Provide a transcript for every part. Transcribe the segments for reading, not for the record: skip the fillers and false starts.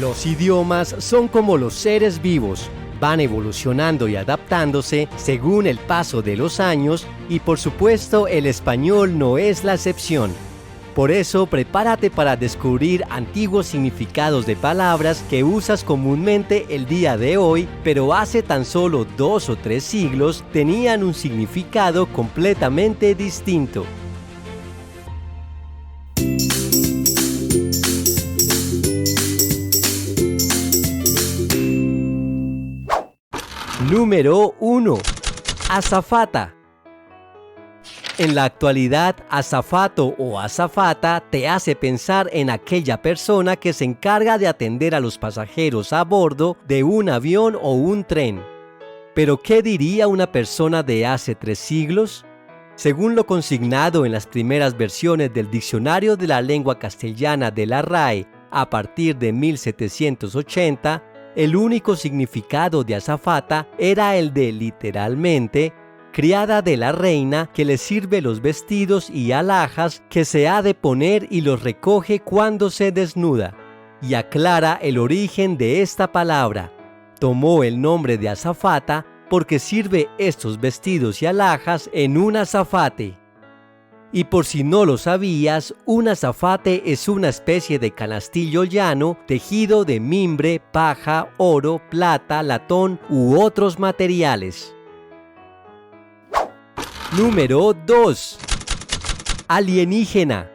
Los idiomas son como los seres vivos, van evolucionando y adaptándose según el paso de los años y por supuesto el español no es la excepción. Por eso prepárate para descubrir antiguos significados de palabras que usas comúnmente el día de hoy, pero hace tan solo 2 o 3 siglos tenían un significado completamente distinto. Número 1. Azafata. En la actualidad, azafato o azafata te hace pensar en aquella persona que se encarga de atender a los pasajeros a bordo de un avión o un tren. ¿Pero qué diría una persona de hace 3 siglos? Según lo consignado en las primeras versiones del Diccionario de la Lengua Castellana de la RAE a partir de 1780, el único significado de azafata era el de, literalmente, criada de la reina que le sirve los vestidos y alhajas que se ha de poner y los recoge cuando se desnuda. Y aclara el origen de esta palabra. Tomó el nombre de azafata porque sirve estos vestidos y alhajas en un azafate. Y por si no lo sabías, un azafate es una especie de canastillo llano tejido de mimbre, paja, oro, plata, latón u otros materiales. Número 2. Alienígena.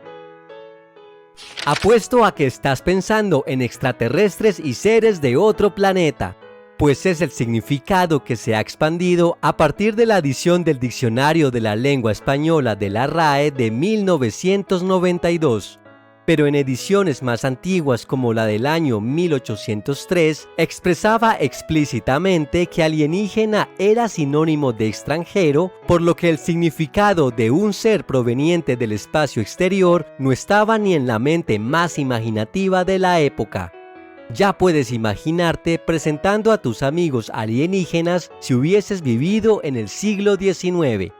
Apuesto a que estás pensando en extraterrestres y seres de otro planeta, pues es el significado que se ha expandido a partir de la edición del Diccionario de la Lengua Española de la RAE de 1992. Pero en ediciones más antiguas como la del año 1803, expresaba explícitamente que alienígena era sinónimo de extranjero, por lo que el significado de un ser proveniente del espacio exterior no estaba ni en la mente más imaginativa de la época. Ya puedes imaginarte presentando a tus amigos alienígenas si hubieses vivido en el siglo XIX.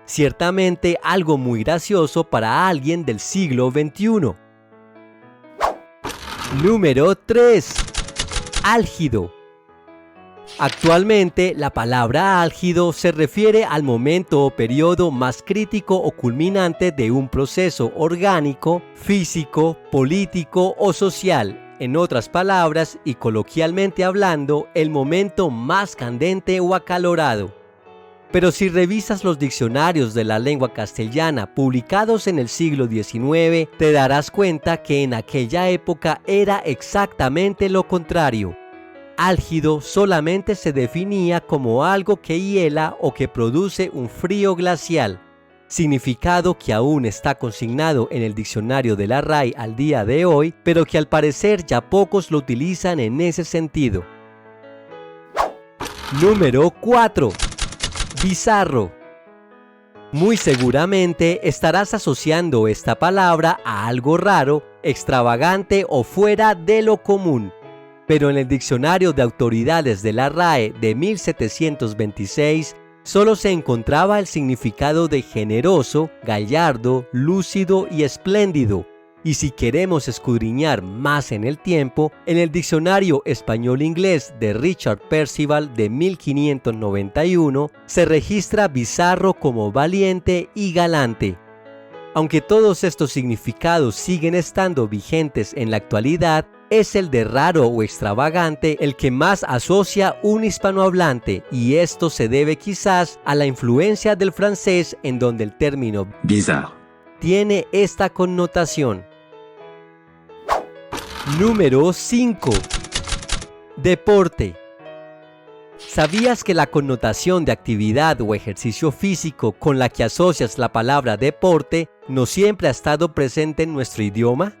Ciertamente algo muy gracioso para alguien del siglo XXI. Número 3. Álgido. Actualmente, la palabra álgido se refiere al momento o periodo más crítico o culminante de un proceso orgánico, físico, político o social. En otras palabras, y coloquialmente hablando, el momento más candente o acalorado. Pero si revisas los diccionarios de la lengua castellana publicados en el siglo XIX, te darás cuenta que en aquella época era exactamente lo contrario. Álgido solamente se definía como algo que hiela o que produce un frío glacial, significado que aún está consignado en el diccionario de la RAE al día de hoy, pero que al parecer ya pocos lo utilizan en ese sentido. Número 4. Bizarro. Muy seguramente estarás asociando esta palabra a algo raro, extravagante o fuera de lo común. Pero en el Diccionario de Autoridades de la RAE de 1726 solo se encontraba el significado de generoso, gallardo, lúcido y espléndido. Y si queremos escudriñar más en el tiempo, en el Diccionario Español-Inglés de Richard Percival de 1591 se registra bizarro como valiente y galante. Aunque todos estos significados siguen estando vigentes en la actualidad, es el de raro o extravagante el que más asocia un hispanohablante, y esto se debe quizás a la influencia del francés, en donde el término bizarre tiene esta connotación. Número 5. Deporte. ¿Sabías que la connotación de actividad o ejercicio físico con la que asocias la palabra deporte no siempre ha estado presente en nuestro idioma?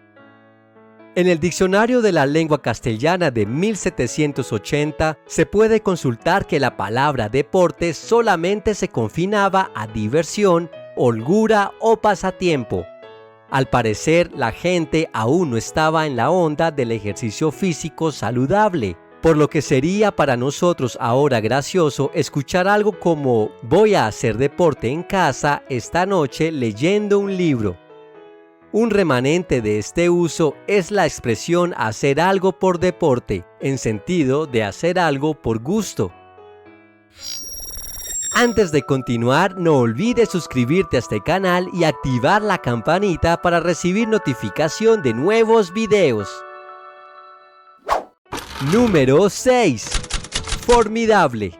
En el Diccionario de la Lengua Castellana de 1780 se puede consultar que la palabra deporte solamente se confinaba a diversión, holgura o pasatiempo. Al parecer, la gente aún no estaba en la onda del ejercicio físico saludable, por lo que sería para nosotros ahora gracioso escuchar algo como voy a hacer deporte en casa esta noche leyendo un libro. Un remanente de este uso es la expresión hacer algo por deporte, en sentido de hacer algo por gusto. Antes de continuar, no olvides suscribirte a este canal y activar la campanita para recibir notificación de nuevos videos. Número 6. Formidable.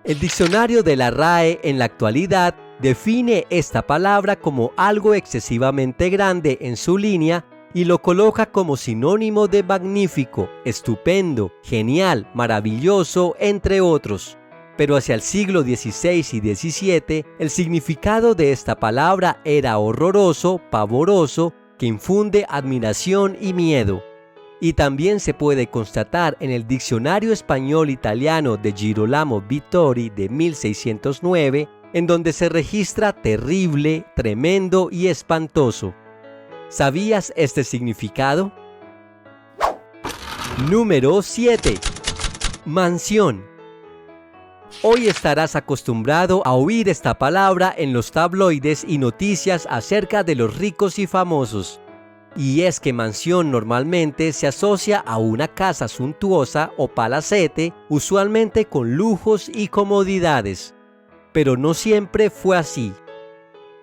El diccionario de la RAE en la actualidad define esta palabra como algo excesivamente grande en su línea y lo coloca como sinónimo de magnífico, estupendo, genial, maravilloso, entre otros. Pero hacia el siglo XVI y XVII, el significado de esta palabra era horroroso, pavoroso, que infunde admiración y miedo. Y también se puede constatar en el Diccionario Español-Italiano de Girolamo Vittori de 1609, en donde se registra terrible, tremendo y espantoso. ¿Sabías este significado? Número 7. Mansión. Hoy estarás acostumbrado a oír esta palabra en los tabloides y noticias acerca de los ricos y famosos. Y es que mansión normalmente se asocia a una casa suntuosa o palacete, usualmente con lujos y comodidades. Pero no siempre fue así.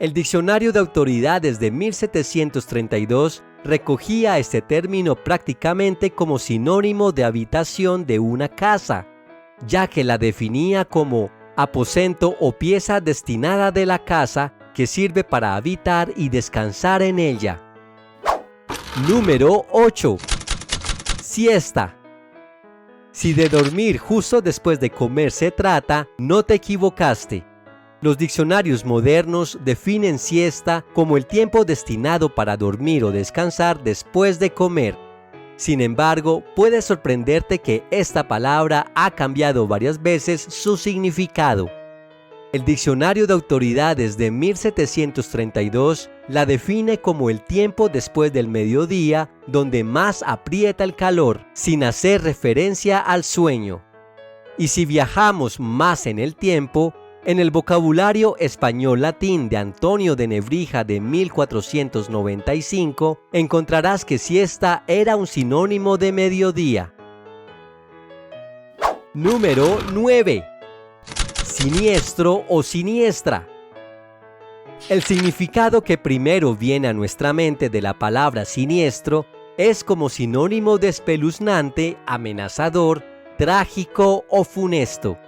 El Diccionario de Autoridades de 1732 recogía este término prácticamente como sinónimo de habitación de una casa, ya que la definía como aposento o pieza destinada de la casa que sirve para habitar y descansar en ella. Número 8. Siesta. Si de dormir justo después de comer se trata, no te equivocaste. Los diccionarios modernos definen siesta como el tiempo destinado para dormir o descansar después de comer. Sin embargo, puede sorprenderte que esta palabra ha cambiado varias veces su significado. El Diccionario de Autoridades de 1732 la define como el tiempo después del mediodía donde más aprieta el calor, sin hacer referencia al sueño. Y si viajamos más en el tiempo, en el vocabulario español-latín de Antonio de Nebrija de 1495, encontrarás que siesta era un sinónimo de mediodía. Número 9. Siniestro o siniestra. El significado que primero viene a nuestra mente de la palabra siniestro es como sinónimo de espeluznante, amenazador, trágico o funesto.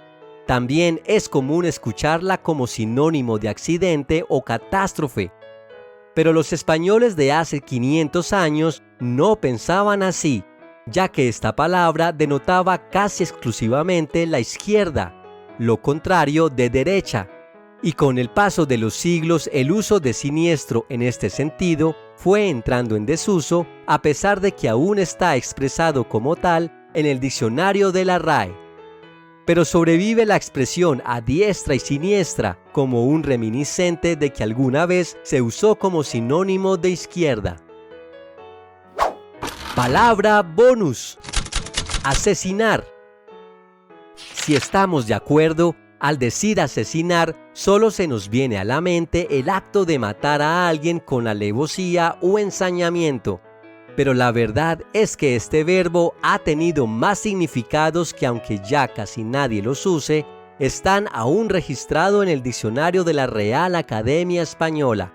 También es común escucharla como sinónimo de accidente o catástrofe. Pero los españoles de hace 500 años no pensaban así, ya que esta palabra denotaba casi exclusivamente la izquierda, lo contrario de derecha, y con el paso de los siglos el uso de siniestro en este sentido fue entrando en desuso, a pesar de que aún está expresado como tal en el diccionario de la RAE. Pero sobrevive la expresión a diestra y siniestra como un reminiscente de que alguna vez se usó como sinónimo de izquierda. Palabra bonus. Asesinar. Si estamos de acuerdo, al decir asesinar, solo se nos viene a la mente el acto de matar a alguien con alevosía o ensañamiento. Pero la verdad es que este verbo ha tenido más significados que, aunque ya casi nadie los use, están aún registrados en el diccionario de la Real Academia Española.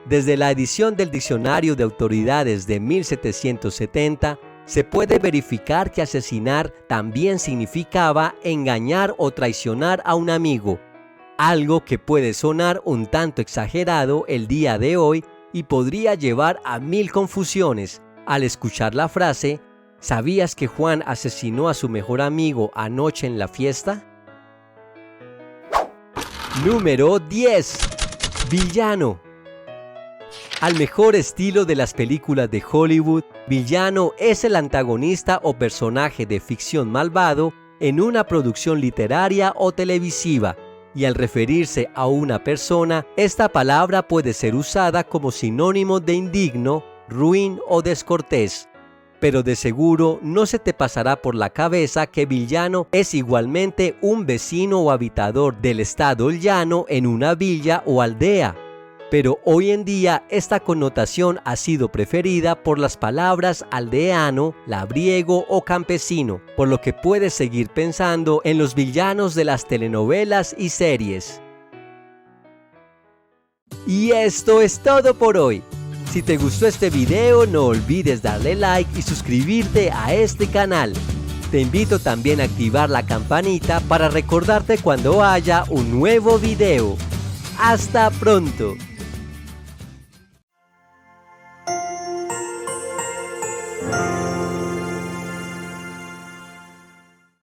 Desde la edición del Diccionario de Autoridades de 1770, se puede verificar que asesinar también significaba engañar o traicionar a un amigo, algo que puede sonar un tanto exagerado el día de hoy y podría llevar a mil confusiones. Al escuchar la frase, ¿sabías que Juan asesinó a su mejor amigo anoche en la fiesta? Número 10. Villano. Al mejor estilo de las películas de Hollywood, villano es el antagonista o personaje de ficción malvado en una producción literaria o televisiva, y al referirse a una persona, esta palabra puede ser usada como sinónimo de indigno, ruin o descortés. Pero de seguro no se te pasará por la cabeza que villano es igualmente un vecino o habitador del estado llano en una villa o aldea. pero hoy en día esta connotación ha sido preferida por las palabras aldeano, labriego o campesino, por lo que puedes seguir pensando en los villanos de las telenovelas y series. Y esto es todo por hoy. Si te gustó este video, no olvides darle like y suscribirte a este canal. Te invito también a activar la campanita para recordarte cuando haya un nuevo video. ¡Hasta pronto!